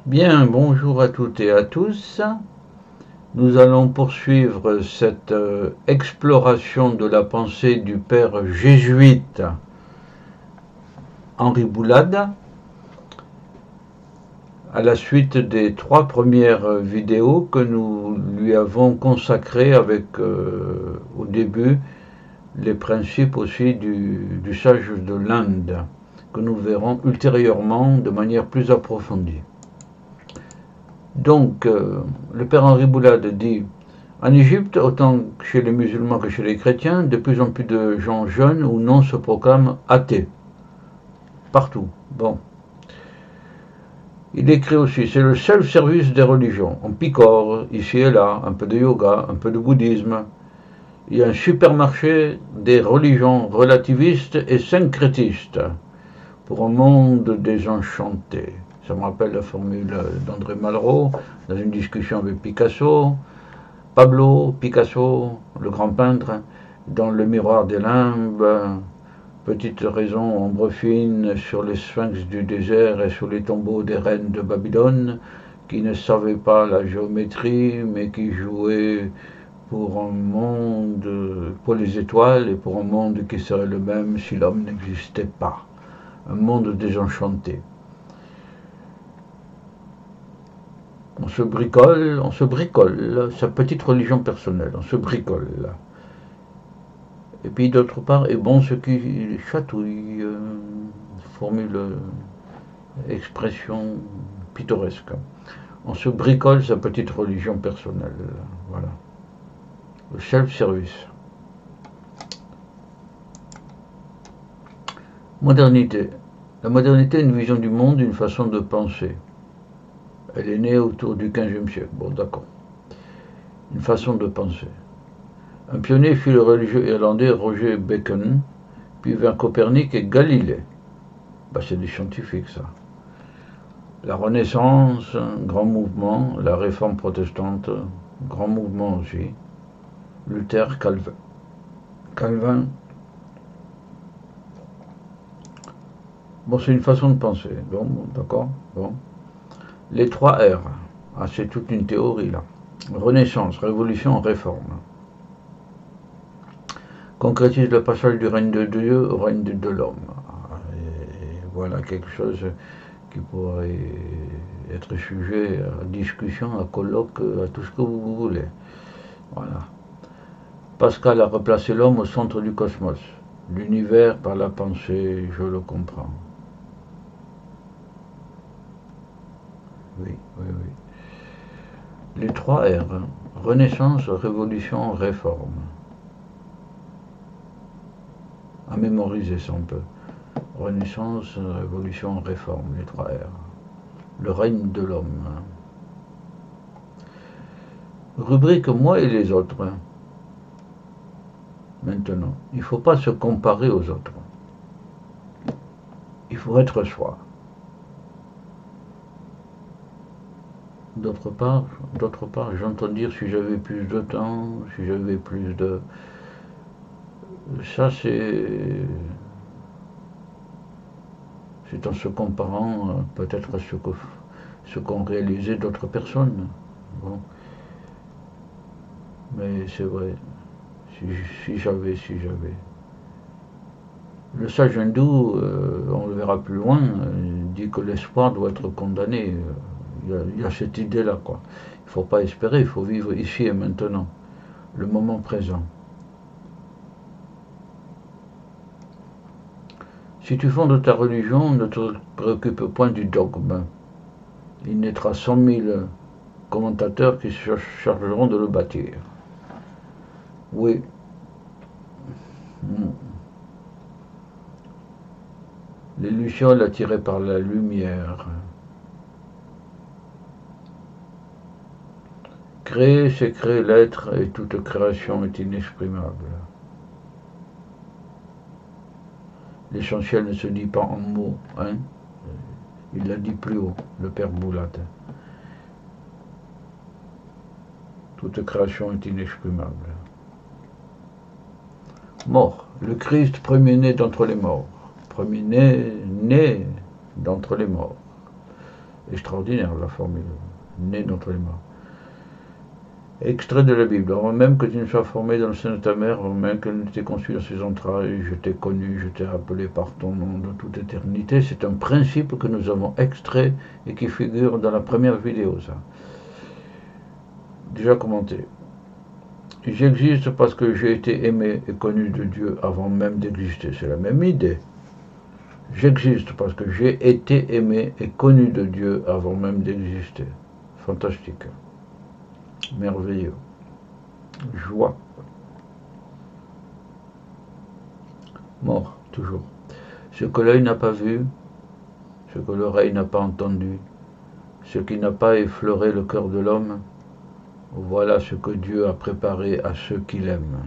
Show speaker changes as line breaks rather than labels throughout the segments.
Bien, bonjour à toutes et à tous. Nous allons poursuivre cette exploration de la pensée du père jésuite Henri Boulade à la suite des 3 premières vidéos que nous lui avons consacrées avec au début les principes aussi du sage de l'Inde que nous verrons ultérieurement de manière plus approfondie. Donc, le père Henri Boulade dit: en Égypte, autant chez les musulmans que chez les chrétiens, de plus en plus de gens jeunes ou non se proclament athées. Partout. Bon. Il écrit aussi: c'est le self-service des religions. On picore, ici et là, un peu de yoga, un peu de bouddhisme. Il y a un supermarché des religions relativistes et syncrétistes pour un monde désenchanté. Ça me rappelle la formule d'André Malraux dans une discussion avec Picasso. Pablo Picasso, le grand peintre, dans le miroir des limbes, petite raison ombre fine sur les sphinx du désert et sur les tombeaux des reines de Babylone, qui ne savaient pas la géométrie, mais qui jouaient pour un monde, pour les étoiles et pour un monde qui serait le même si l'homme n'existait pas. Un monde désenchanté. On se bricole, sa petite religion personnelle, on se bricole. Et puis d'autre part, est bon ce qui chatouille, formule, expression pittoresque. On se bricole sa petite religion personnelle, voilà. Le self-service. Modernité. La modernité est une vision du monde, une façon de penser. Elle est née autour du XVe siècle. Bon, d'accord. Une façon de penser. Un pionnier fut le religieux irlandais Roger Bacon, puis vint Copernic et Galilée. C'est des scientifiques, ça. La Renaissance, grand mouvement. La Réforme protestante, grand mouvement aussi. Luther, Calvin. Bon, c'est une façon de penser. Bon, d'accord. Bon. Les 3 R. C'est toute une théorie, là. Renaissance, révolution, réforme. Concrétise le passage du règne de Dieu au règne de l'homme. Et voilà quelque chose qui pourrait être sujet à discussion, à colloque, à tout ce que vous voulez. Voilà. Pascal a replacé l'homme au centre du cosmos. L'univers par la pensée, je le comprends. Oui. Les 3 R. Renaissance, révolution, réforme. À mémoriser ça un peu. Renaissance, révolution, réforme, les 3 R. Le règne de l'homme. Rubrique moi et les autres. Maintenant, il ne faut pas se comparer aux autres. Il faut être soi. D'autre part, j'entends dire si j'avais plus de temps, si j'avais plus de... Ça, c'est en se comparant peut-être à ce qu'ont réalisé d'autres personnes. Bon. Mais c'est vrai, si j'avais. Le sage hindou, on le verra plus loin, dit que l'espoir doit être condamné. Il y a cette idée-là, quoi. Il ne faut pas espérer, il faut vivre ici et maintenant, le moment présent. Si tu fondes ta religion, ne te préoccupe point du dogme. Il naîtra 100 000 commentateurs qui se chargeront de le bâtir. Oui. Les lucioles attirées par la lumière. Créer, c'est créer l'être, et toute création est inexprimable. L'essentiel ne se dit pas en mots, hein. Il l'a dit plus haut, le père Boulade. Toute création est inexprimable. Mort. Le Christ premier-né d'entre les morts. Premier-né d'entre les morts. Extraordinaire la formule. Né notre léma. Extrait de la Bible. Avant même que tu ne sois formé dans le sein de ta mère, avant même qu'elle ne t'ait conçu dans ses entrailles, je t'ai connu, je t'ai appelé par ton nom de toute éternité. C'est un principe que nous avons extrait et qui figure dans la première vidéo, ça. Déjà commenté. J'existe parce que j'ai été aimé et connu de Dieu avant même d'exister. C'est la même idée. J'existe parce que j'ai été aimé et connu de Dieu avant même d'exister. Fantastique. Merveilleux. Joie. Mort, toujours. Ce que l'œil n'a pas vu, ce que l'oreille n'a pas entendu, ce qui n'a pas effleuré le cœur de l'homme, voilà ce que Dieu a préparé à ceux qui l'aiment.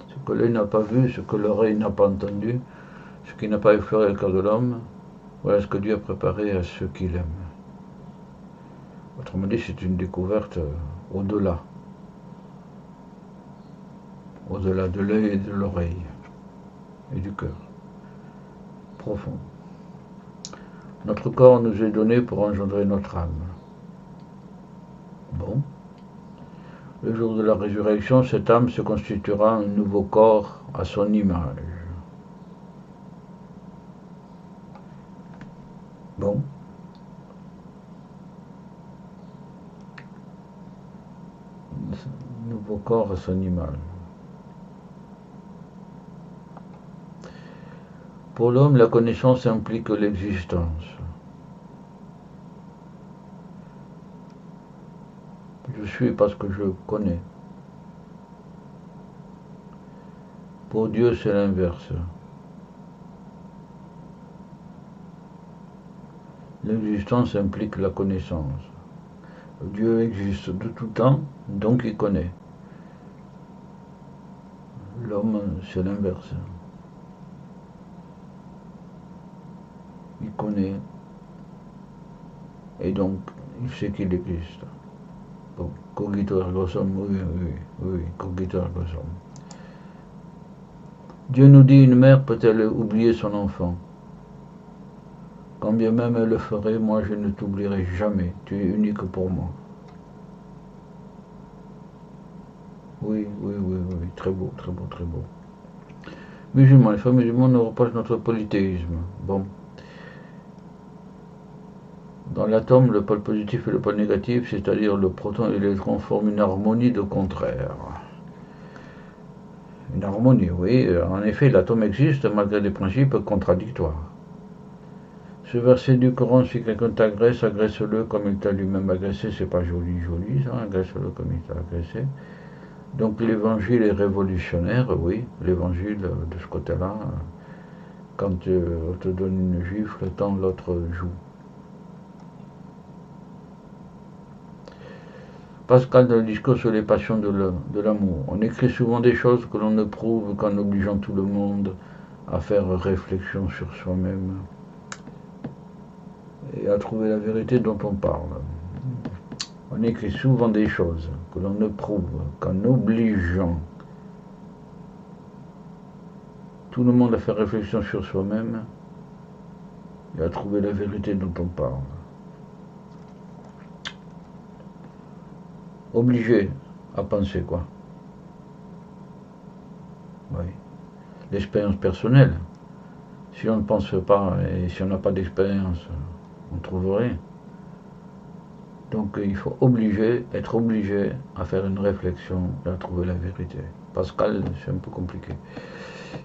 Ce que l'œil n'a pas vu, ce que l'oreille n'a pas entendu, ce qui n'a pas effleuré le cœur de l'homme, voilà ce que Dieu a préparé à ceux qui l'aiment. Autrement dit, c'est une découverte au-delà. Au-delà de l'œil et de l'oreille et du cœur. Profond. Notre corps nous est donné pour engendrer notre âme. Bon. Le jour de la résurrection, cette âme se constituera un nouveau corps à son image. Bon. Nouveau corps à son image. Pour l'homme, la connaissance implique l'existence. Je suis parce que je connais. Pour Dieu, c'est l'inverse. L'existence implique la connaissance. Dieu existe de tout temps, donc il connaît. L'homme, c'est l'inverse. Il connaît, et donc il sait qu'il existe. Bon, cogito ergo sum, oui, cogito ergo sum. Dieu nous dit, une mère peut-elle oublier son enfant? Quand bien même elle le ferait, moi je ne t'oublierai jamais, tu es unique pour moi. Oui, très beau, très beau, très beau. Musulmans, les frères musulmans nous reprochent notre polythéisme. Bon. Dans l'atome, le pôle positif et le pôle négatif, c'est-à-dire le proton et l'électron, forment une harmonie de contraires. Une harmonie, oui. En effet, l'atome existe malgré des principes contradictoires. Ce verset du Coran, si quelqu'un t'agresse, agresse-le comme il t'a lui-même agressé. C'est pas joli, ça, agresse-le comme il t'a agressé. Donc l'évangile est révolutionnaire, oui. L'évangile, de ce côté-là, quand on te donne une gifle, tant l'autre joue. Pascal, dans le discours sur les passions de l'amour, on écrit souvent des choses que l'on ne prouve qu'en obligeant tout le monde à faire réflexion sur soi-même et à trouver la vérité dont on parle. On écrit souvent des choses que l'on ne prouve qu'en obligeant tout le monde à faire réflexion sur soi-même et à trouver la vérité dont on parle. Obligé à penser quoi? Oui. L'expérience personnelle. Si on ne pense pas et si on n'a pas d'expérience, on ne trouve rien. Donc il faut être obligé à faire une réflexion et à trouver la vérité. Pascal, c'est un peu compliqué.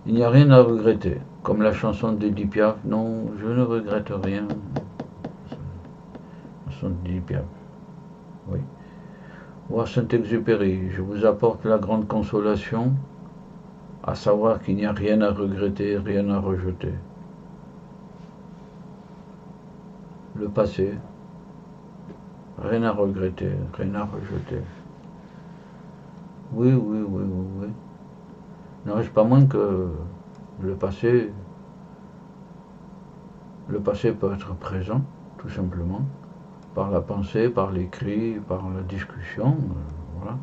Il n'y a rien à regretter. Comme la chanson d'Edith Piaf, non, je ne regrette rien. La chanson d'Edith Piaf. Oui. Voir Saint-Exupéry, je vous apporte la grande consolation, à savoir qu'il n'y a rien à regretter, rien à rejeter. Le passé, rien à regretter, rien à rejeter. Oui. Il n'en reste pas moins que le passé peut être présent, tout simplement, par la pensée, par l'écrit, par la discussion, voilà.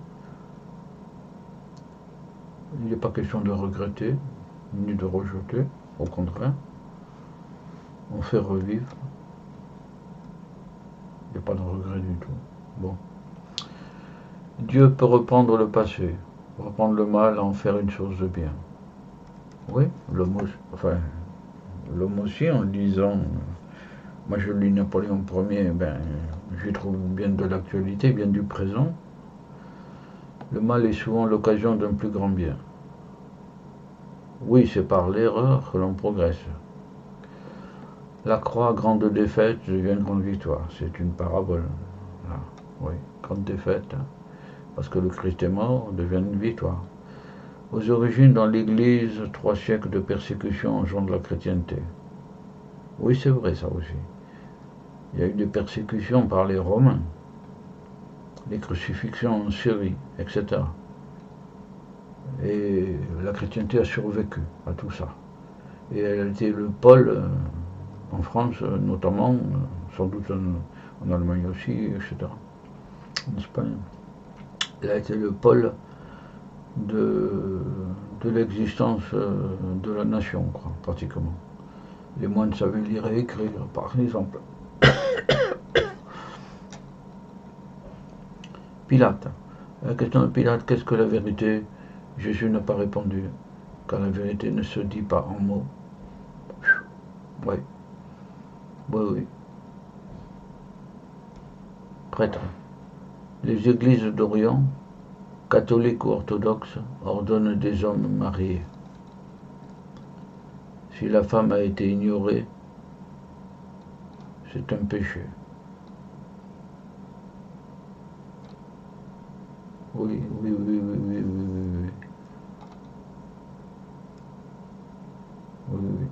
Il n'est pas question de regretter, ni de rejeter, au contraire. On fait revivre. Il n'y a pas de regret du tout. Bon. Dieu peut reprendre le passé, reprendre le mal, en faire une chose de bien. Oui, l'homme aussi, en lisant, moi je lis Napoléon Ier, j'y trouve bien de l'actualité, bien du présent. Le mal est souvent l'occasion d'un plus grand bien. Oui, c'est par l'erreur que l'on progresse. La croix, grande défaite, devient grande victoire. C'est une parabole. Là, oui, grande défaite, parce que le Christ est mort, devient une victoire. Aux origines, dans l'Église, 3 siècles de persécution engendrent la chrétienté. Oui, c'est vrai ça aussi. Il y a eu des persécutions par les Romains, des crucifixions en Syrie, etc. Et la chrétienté a survécu à tout ça. Et elle a été le pôle, en France notamment, sans doute en Allemagne aussi, etc. En Espagne. Elle a été le pôle de l'existence de la nation, quoi, pratiquement. Les moines savaient lire et écrire, par exemple. Pilate. La question de Pilate, qu'est-ce que la vérité? Jésus n'a pas répondu, car la vérité ne se dit pas en mots. Oui, oui, oui. Prêtre. Les églises d'Orient, catholiques ou orthodoxes, ordonnent des hommes mariés. Si la femme a été ignorée, c'est un péché. Oui, oui, oui, oui, oui, oui, oui, oui. Oui, oui.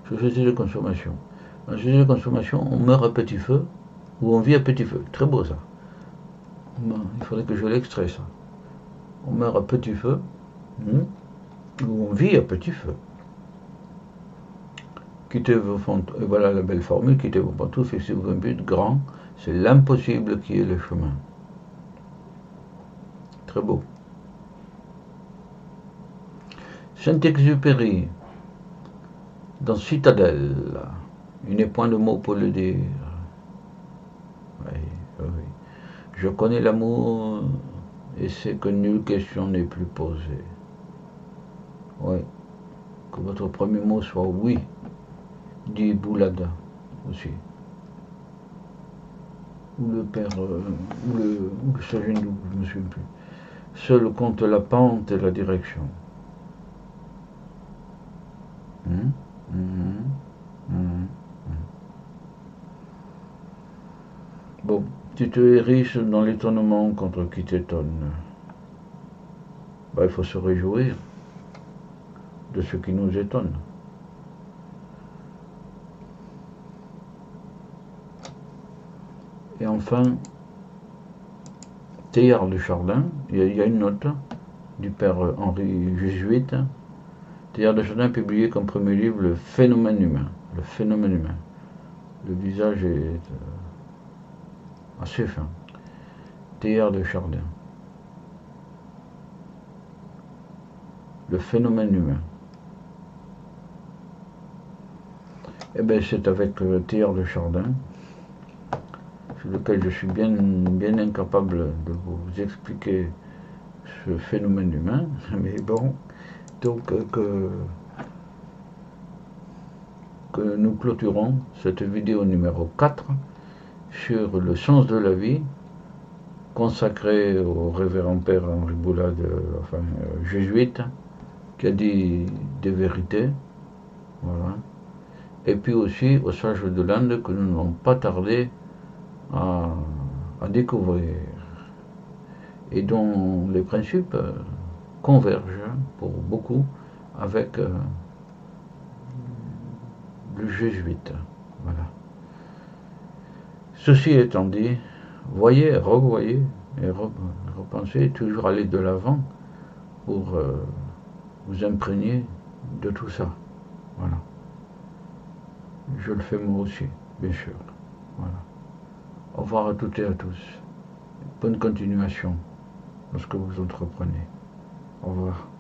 Société de consommation. En société de consommation, on meurt à petit feu ou on vit à petit feu. Très beau ça. Il faudrait que je l'extrais ça. On meurt à petit feu ou on vit à petit feu. Quittez vos pantoufles, et voilà la belle formule, quittez vos pantoufles, fixez-vous un but grand, c'est l'impossible qui est le chemin. Très beau. Saint-Exupéry, dans Citadelle, il n'est point de mots pour le dire. Oui, oui. Je connais l'amour et sais que nulle question n'est plus posée. Oui. Que votre premier mot soit oui, dit Boulada aussi. Ou le père, ou le Sagendou, je ne me souviens plus. Seul compte la pente et la direction. Bon, tu te hérisses dans l'étonnement contre qui t'étonne. Il faut se réjouir de ce qui nous étonne. Et enfin, Théard de Chardin, il y a une note du père Henri Jésuite. Théard de Chardin a publié comme premier livre Le phénomène humain. Le phénomène humain. Le visage est assez fin. Théard de Chardin. Le phénomène humain. Eh bien, c'est avec Théard de Chardin, sur lequel je suis bien incapable de vous expliquer ce phénomène humain, mais bon, donc que nous clôturons cette vidéo numéro 4 sur le sens de la vie, consacrée au révérend père Henri Boulade, jésuite, qui a dit des vérités, voilà. Et puis aussi aux sages de l'Inde que nous n'allons pas tarder à découvrir et dont les principes convergent pour beaucoup avec le jésuite. Voilà. Ceci étant dit, voyez, revoyez et repensez, toujours aller de l'avant pour vous imprégner de tout ça. Voilà. Je le fais moi aussi, bien sûr. Voilà. Au revoir à toutes et à tous. Bonne continuation dans ce que vous entreprenez. Au revoir.